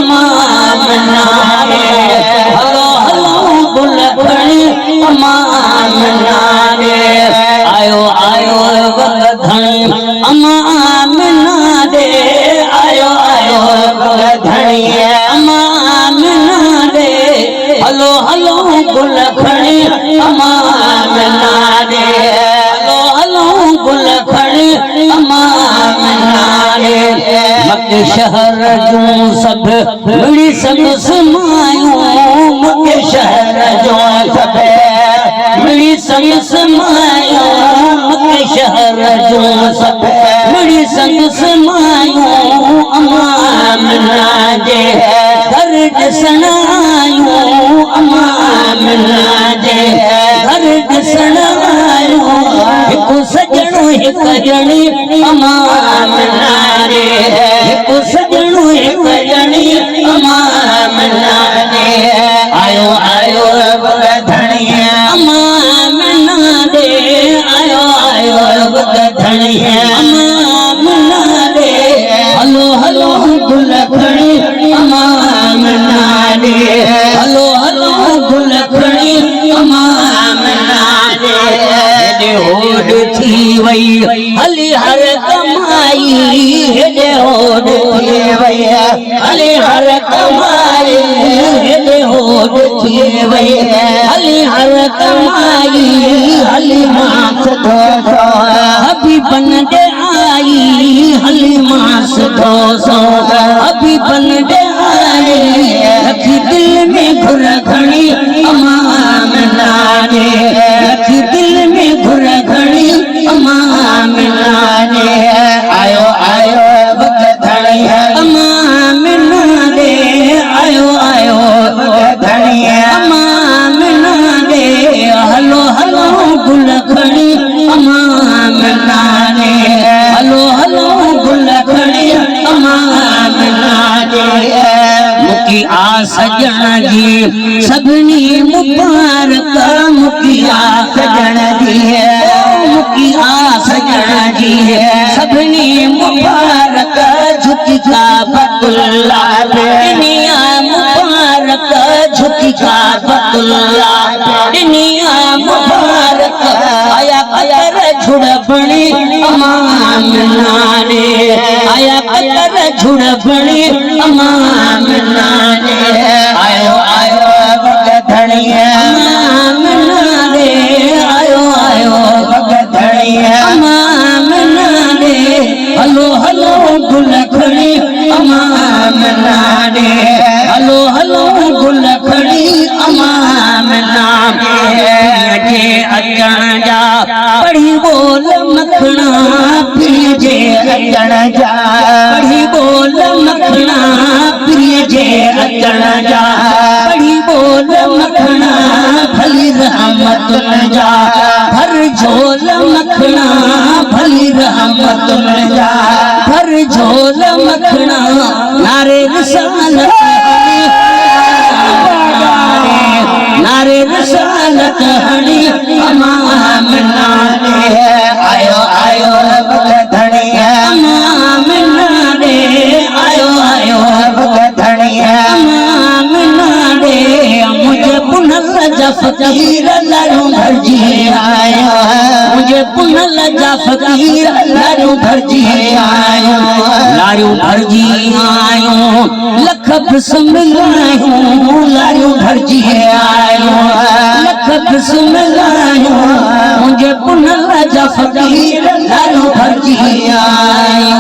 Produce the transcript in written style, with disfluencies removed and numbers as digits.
अमान नारे हलो हलो गुल खणी अमान नारे आयो आयो वधणी अमान नारे आयो आयो वधणी अमान नारे हलो हलो गुल खणी अमान नारे हलो हलो गुल खणी अमान नारे मके शहर जूं सब मिली संदस मायूं मके शहर जूं सब मिली संदस मायूं मके शहर जूं सब मिली संदस मायूं अमान नाजे घर ॾिसण आयूं अमान नाजे घर ॾिसण आयूं हिकु सजणो हिकु ॼणी अमान नारे हिकु सजणो हिकु ॼणी अमान नारे आयो आयो वधणी अमान नारे आयो आयो वधणी अमान नारे हलो हलो गुल खणी अमान नारे हलो हलो गुल खणी अमान नारे होड़ थी वई हली हर कमाई हेॾे होड़ थी वई हली हर कमाई हेॾे होड़ थी वई हली हर कमाई हली मास धोसो अभी बन दे आई हली मास धोसो अभी बन दे आई रखी दिल में घुर घणी अमान नारे रखी दिल में घुर घणी अमान नारे आयो आयो वधणी अमान नारे आयो आयो वधणी अमान नारे हलो हलो गुल खणी अमान नारे हलो हलो गुल खणी अमान नारे मुकी आ सजण जी सभिनी मुबारक मुकी आ सजण जी मुकी आ सजण जी सभिनी मुबारक झुकी काबतुल्ला दुनिया मुबारक झुकी काबतुल्ला दुनिया मुबारक आया कतर झुड़बणी अमान नारे आया कतर झुड़बणी अमान नारे आयो आयो वधणी अमान नारे आयो आयो वधणी अमान नारे हलो हलो गुल खणी अमान नारे हलो हलो गुल खणी अमान नारे जे अचण जा पढ़ी बोल मखणा प्रिय जे अचण जा पढ़ी बोल मखणा प्रिय जे अचण जा पढ़ी बोल मखणा भली रहमतुन जा भर झोल मखणा भली रहमतुन जा भर झोल मखणा नारे रिसालत नारे रिसालत हणी अमान नारे आयो आयो वधणी अमान नारे आयो आयो वधणी अमान नारे मुझे पुनल जा फकीर लारू भरजी आयो मुझे पुनल जा फकीर लारू भरजी आयो लारू भरजी आयो लख बिस्मिल्लाह लारू भरजी आयो लख बिस्मिल्लाह मुझे पुनल जा फकीर लारू भरजी आयो